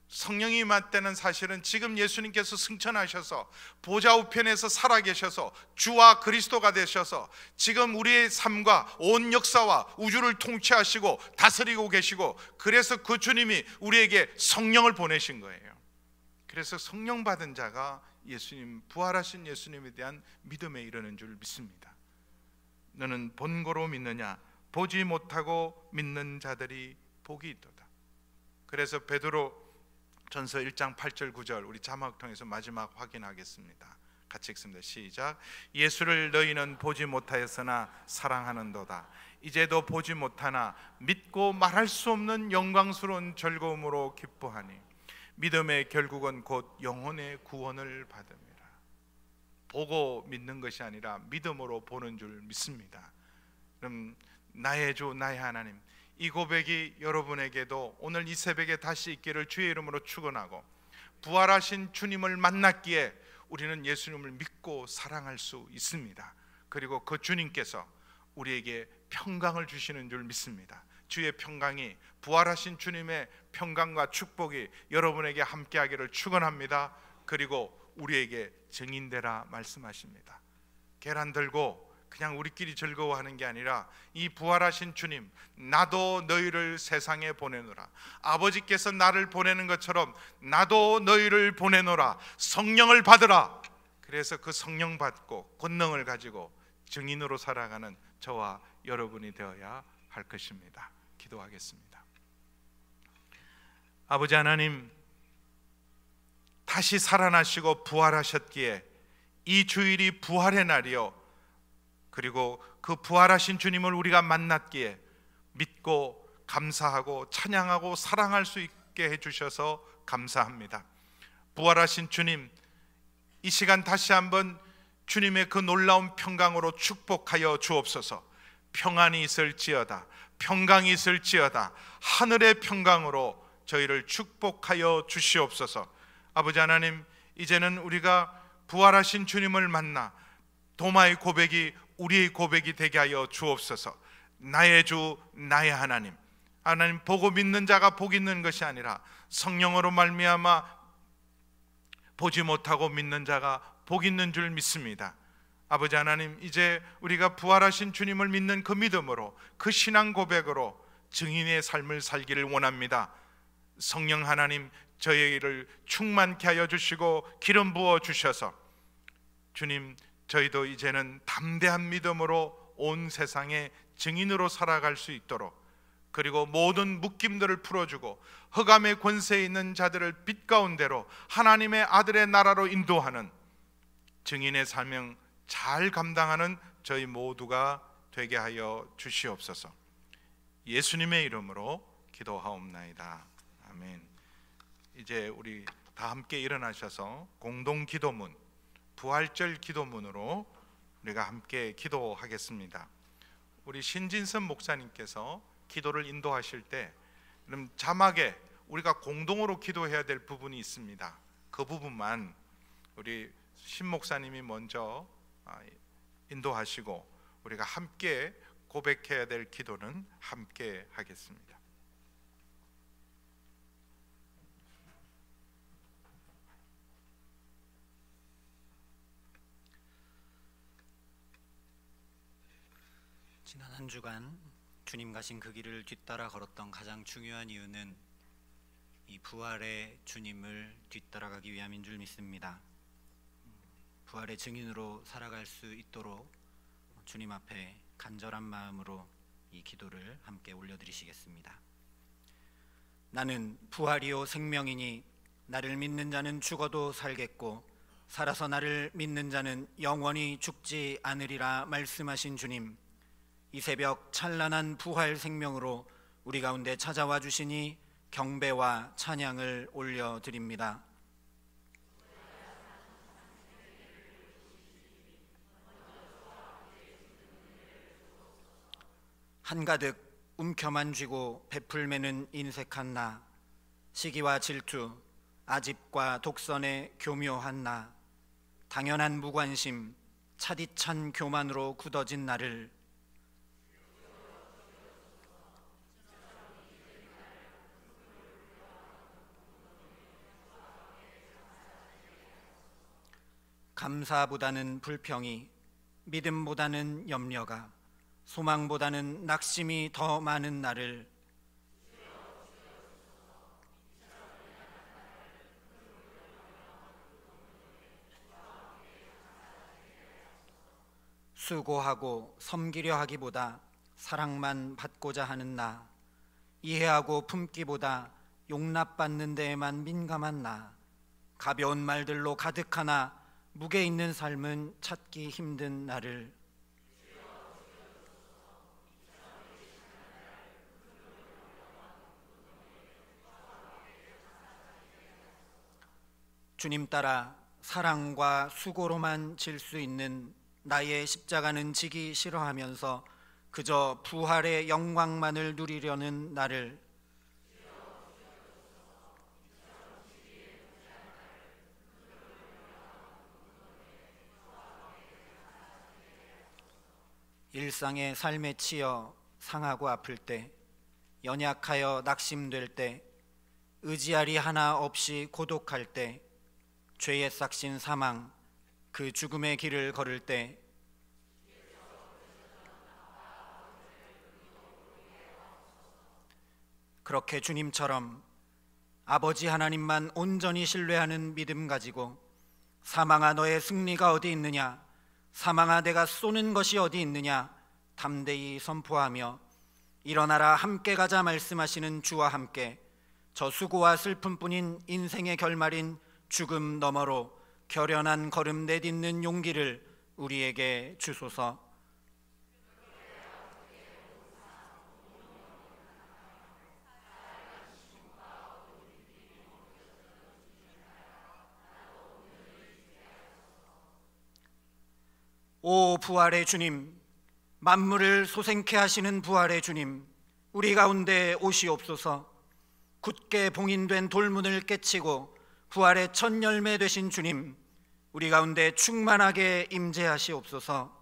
[SPEAKER 4] 성령이 임할 때는 사실은 지금 예수님께서 승천하셔서 보좌 우편에서 살아계셔서 주와 그리스도가 되셔서 지금 우리의 삶과 온 역사와 우주를 통치하시고 다스리고 계시고, 그래서 그 주님이 우리에게 성령을 보내신 거예요. 그래서 성령 받은 자가 예수님, 부활하신 예수님에 대한 믿음에 이르는 줄 믿습니다. 너는 본고로 믿느냐? 보지 못하고 믿는 자들이 복이 있도다. 그래서 베드로 전서 1장 8절 9절 우리 자막 통해서 마지막 확인하겠습니다. 같이 읽습니다. 시작. 예수를 너희는 보지 못하였으나 사랑하는도다. 이제도 보지 못하나 믿고 말할 수 없는 영광스러운 즐거움으로 기뻐하니 믿음의 결국은 곧 영혼의 구원을 받음이라. 보고 믿는 것이 아니라 믿음으로 보는 줄 믿습니다. 그럼 나의 주 나의 하나님, 이 고백이 여러분에게도 오늘 이 새벽에 다시 있기를 주의 이름으로 축원하고, 부활하신 주님을 만났기에 우리는 예수님을 믿고 사랑할 수 있습니다. 그리고 그 주님께서 우리에게 평강을 주시는 줄 믿습니다. 주의 평강이, 부활하신 주님의 평강과 축복이 여러분에게 함께하기를 축원합니다. 그리고 우리에게 증인되라 말씀하십니다. 계란 들고 그냥 우리끼리 즐거워하는 게 아니라 이 부활하신 주님, 나도 너희를 세상에 보내노라, 아버지께서 나를 보내는 것처럼 나도 너희를 보내노라, 성령을 받으라. 그래서 그 성령 받고 권능을 가지고 증인으로 살아가는 저와 여러분이 되어야 할 것입니다. 기도하겠습니다. 아버지 하나님, 다시 살아나시고 부활하셨기에 이 주일이 부활의 날이요, 그리고 그 부활하신 주님을 우리가 만났기에 믿고 감사하고 찬양하고 사랑할 수 있게 해주셔서 감사합니다. 부활하신 주님, 이 시간 다시 한번 주님의 그 놀라운 평강으로 축복하여 주옵소서. 평안이 있을지어다, 평강이 있을지어다, 하늘의 평강으로 저희를 축복하여 주시옵소서. 아버지 하나님, 이제는 우리가 부활하신 주님을 만나 도마의 고백이 우리의 고백이 되게 하여 주옵소서. 나의 주 나의 하나님, 하나님, 보고 믿는 자가 복 있는 것이 아니라 성령으로 말미암아 보지 못하고 믿는 자가 복 있는 줄 믿습니다. 아버지 하나님, 이제 우리가 부활하신 주님을 믿는 그 믿음으로, 그 신앙 고백으로 증인의 삶을 살기를 원합니다. 성령 하나님, 저희를 충만케 하여 주시고 기름 부어 주셔서 주님, 저희도 이제는 담대한 믿음으로 온 세상에 증인으로 살아갈 수 있도록, 그리고 모든 묶임들을 풀어주고 흑암의 권세에 있는 자들을 빛 가운데로 하나님의 아들의 나라로 인도하는 증인의 사명 잘 감당하는 저희 모두가 되게 하여 주시옵소서. 예수님의 이름으로 기도하옵나이다. 아멘. 이제 우리 다 함께 일어나셔서 공동 기도문, 부활절 기도문으로 우리가 함께 기도하겠습니다. 우리 신진선 목사님께서 기도를 인도하실 때 그럼 자막에 우리가 공동으로 기도해야 될 부분이 있습니다. 그 부분만 우리 신 목사님이 먼저 인도하시고 우리가 함께 고백해야 될 기도는 함께 하겠습니다.
[SPEAKER 5] 지난 한 주간 주님 가신 그 길을 뒤따라 걸었던 가장 중요한 이유는 이 부활의 주님을 뒤따라가기 위함인 줄 믿습니다. 부활의 증인으로 살아갈 수 있도록 주님 앞에 간절한 마음으로 이 기도를 함께 올려드리시겠습니다. 나는 부활이요 생명이니 나를 믿는 자는 죽어도 살겠고 살아서 나를 믿는 자는 영원히 죽지 않으리라 말씀하신 주님, 이 새벽 찬란한 부활 생명으로 우리 가운데 찾아와 주시니 경배와 찬양을 올려드립니다. 한가득 움켜만 쥐고 베풀매는 인색한 나, 시기와 질투, 아집과 독선의 교묘한 나, 당연한 무관심, 차디찬 교만으로 굳어진 나를 감사보다는 불평이, 믿음보다는 염려가, 소망보다는 낙심이 더 많은 나를 수고하고 섬기려 하기보다 사랑만 받고자 하는 나, 이해하고 품기보다 용납받는 데에만 민감한 나, 가벼운 말들로 가득하나 무게 있는 삶은 찾기 힘든 나를 주님 따라 사랑과 수고로만 질 수 있는 나의 십자가는 지기 싫어하면서 그저 부활의 영광만을 누리려는 나를 일상의 삶에 치여 상하고 아플 때, 연약하여 낙심될 때, 의지할이 하나 없이 고독할 때, 죄에 싹신 사망, 그 죽음의 길을 걸을 때 그렇게 주님처럼 아버지 하나님만 온전히 신뢰하는 믿음 가지고 사망아 너의 승리가 어디 있느냐, 사망아 내가 쏘는 것이 어디 있느냐 담대히 선포하며 일어나라 함께 가자 말씀하시는 주와 함께 저 수고와 슬픔뿐인 인생의 결말인 죽음 너머로 결연한 걸음 내딛는 용기를 우리에게 주소서. 오 부활의 주님, 만물을 소생케 하시는 부활의 주님, 우리 가운데 오시옵소서. 굳게 봉인된 돌문을 깨치고 부활의 첫 열매 되신 주님, 우리 가운데 충만하게 임재하시옵소서.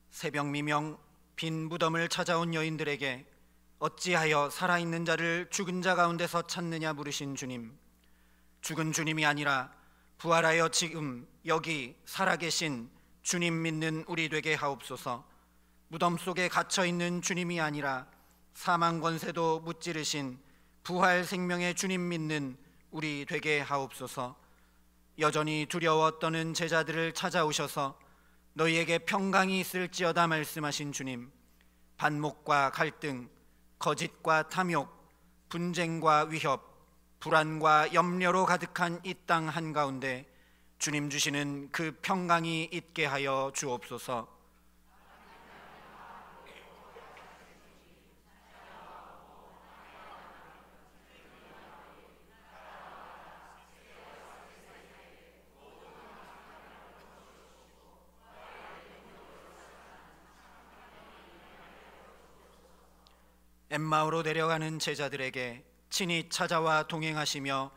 [SPEAKER 5] 새벽 미명 빈 무덤을 찾아온 여인들에게 어찌하여 살아있는 자를 죽은 자 가운데서 찾느냐 물으신 주님, 죽은 주님이 아니라 부활하여 지금 여기 살아계신 주님 믿는 우리 되게 하옵소서. 무덤 속에 갇혀있는 주님이 아니라 사망 권세도 무찌르신 부활 생명의 주님 믿는 우리 되게 하옵소서. 여전히 두려워 떠는 제자들을 찾아오셔서 너희에게 평강이 있을지어다 말씀하신 주님, 반목과 갈등, 거짓과 탐욕, 분쟁과 위협, 불안과 염려로 가득한 이 땅 한가운데 주님 주시는 그 평강이 있게 하여 주옵소서. 엠마오로 내려가는 제자들에게 친히 찾아와 동행하시며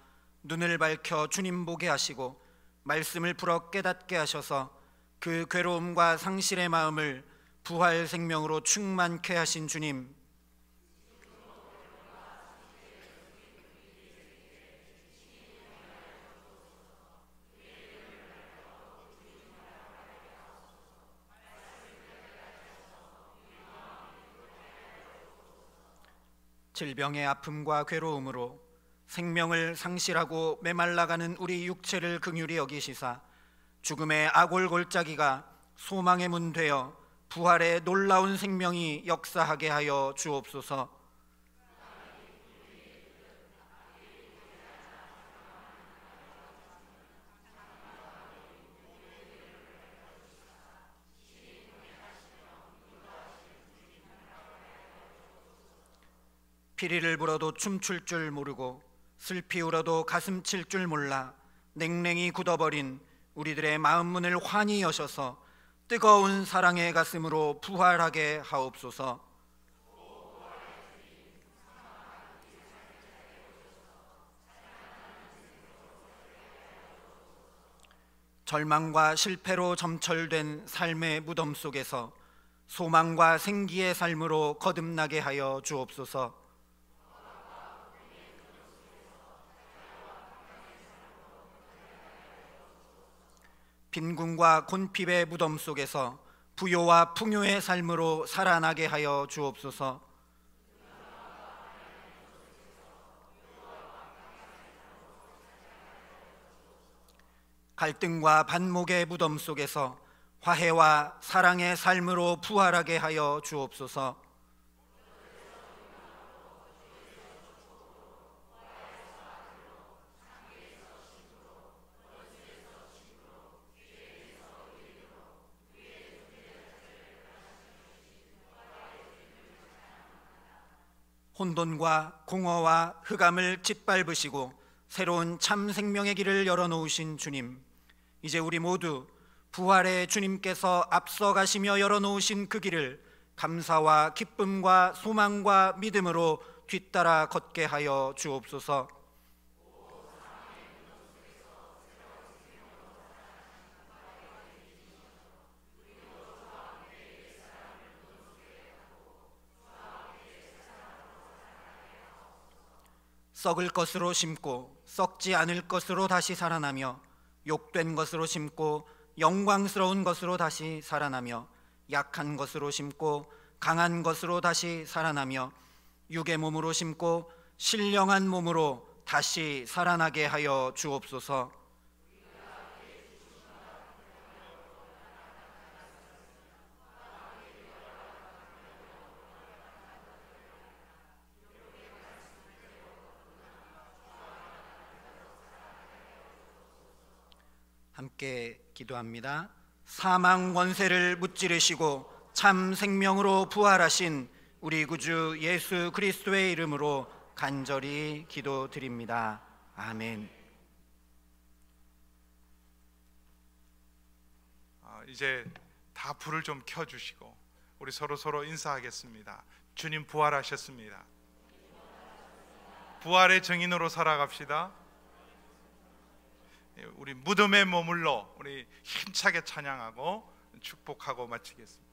[SPEAKER 5] 눈을 밝혀 주님 보게 하시고 말씀을 풀어 깨닫게 하셔서 그 괴로움과 상실의 마음을 부활 생명으로 충만케 하신 주님, 질병의 아픔과 괴로움으로 생명을 상실하고 메말라가는 우리 육체를 긍휼히 여기시사 죽음의 아골골짜기가 소망의 문 되어 부활의 놀라운 생명이 역사하게 하여 주옵소서. 피리를 불어도 춤출 줄 모르고 슬피 울어도 가슴 칠 줄 몰라 냉랭이 굳어버린 우리들의 마음 문을 환히 여셔서 뜨거운 사랑의 가슴으로 부활하게 하옵소서. 절망과 실패로 점철된 삶의 무덤 속에서 소망과 생기의 삶으로 거듭나게 하여 주옵소서. 빈궁과 곤핍의 무덤 속에서 부요와 풍요의 삶으로 살아나게 하여 주옵소서. 갈등과 반목의 무덤 속에서 화해와 사랑의 삶으로 부활하게 하여 주옵소서. 혼돈과 공허와 흑암을 짓밟으시고 새로운 참 생명의 길을 열어놓으신 주님, 이제 우리 모두 부활의 주님께서 앞서가시며 열어놓으신 그 길을 감사와 기쁨과 소망과 믿음으로 뒤따라 걷게 하여 주옵소서. 썩을 것으로 심고 썩지 않을 것으로 다시 살아나며 욕된 것으로 심고 영광스러운 것으로 다시 살아나며 약한 것으로 심고 강한 것으로 다시 살아나며 육의 몸으로 심고 신령한 몸으로 다시 살아나게 하여 주옵소서. 함께 기도합니다. 사망 원세를 무찌르시고 참 생명으로 부활하신 우리 구주 예수 그리스도의 이름으로 간절히 기도드립니다. 아멘.
[SPEAKER 4] 이제 다 불을 좀 켜주시고 우리 서로 인사하겠습니다. 주님 부활하셨습니다. 부활의 증인으로 살아갑시다. 우리 무덤에 머물러 우리 힘차게 찬양하고 축복하고 마치겠습니다.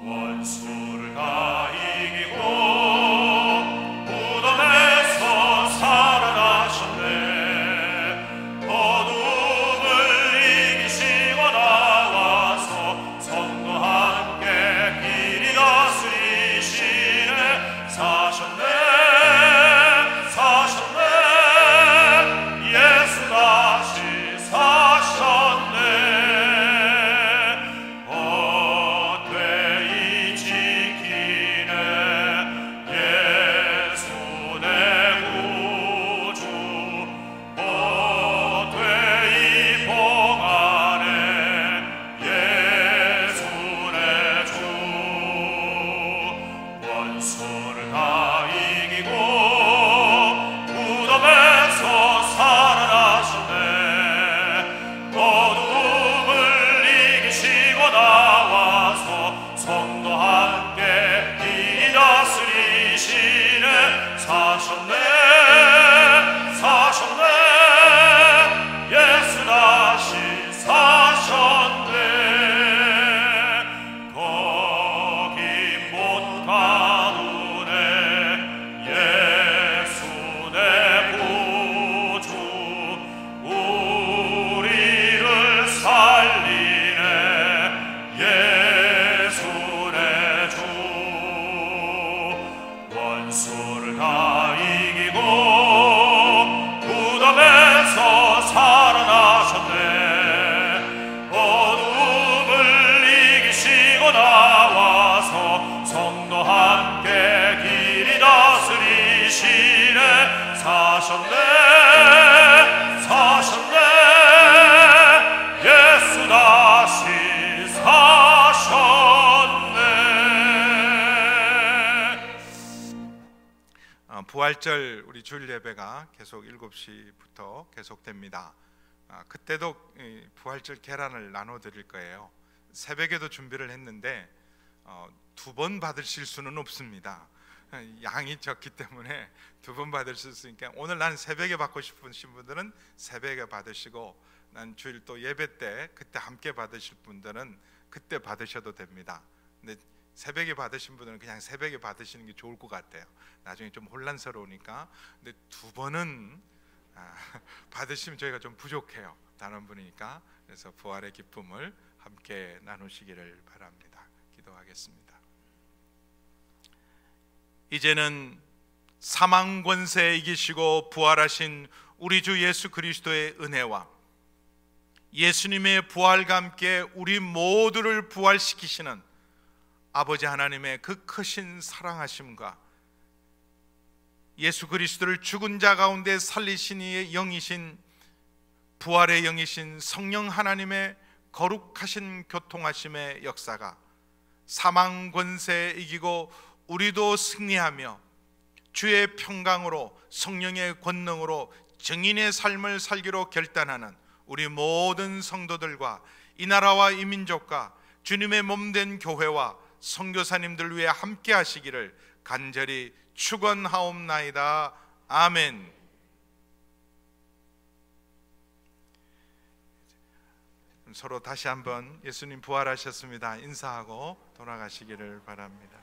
[SPEAKER 2] 원수를 가히
[SPEAKER 4] 부활절 우리 주일 예배가 계속 7시부터 계속됩니다. 그때도 부활절 계란을 나눠 드릴 거예요. 새벽에도 준비를 했는데 2번 받으실 수는 없습니다. 양이 적기 때문에 2번 받으실 수 있으니까 오늘 난 새벽에 받고 싶으신 분들은 새벽에 받으시고, 난 주일 또 예배 때 그때 함께 받으실 분들은 그때 받으셔도 됩니다. 근데 새벽에 받으신 분들은 그냥 새벽에 받으시는 게 좋을 것 같아요. 나중에 좀 혼란스러우니까. 근데 2번은 받으시면 저희가 좀 부족해요. 다른 분이니까. 그래서 부활의 기쁨을 함께 나누시기를 바랍니다. 기도하겠습니다. 이제는 사망 권세 이기시고 부활하신 우리 주 예수 그리스도의 은혜와 예수님의 부활과 함께 우리 모두를 부활시키시는 아버지 하나님의 그 크신 사랑하심과 예수 그리스도를 죽은 자 가운데 살리신 이의 영이신, 부활의 영이신 성령 하나님의 거룩하신 교통하심의 역사가 사망 권세 이기고 우리도 승리하며 주의 평강으로 성령의 권능으로 증인의 삶을 살기로 결단하는 우리 모든 성도들과 이 나라와 이 민족과 주님의 몸된 교회와 선교사님들 위해 함께 하시기를 간절히 축원하옵나이다. 아멘. 서로 다시 한번 예수님 부활하셨습니다 인사하고 돌아가시기를 바랍니다.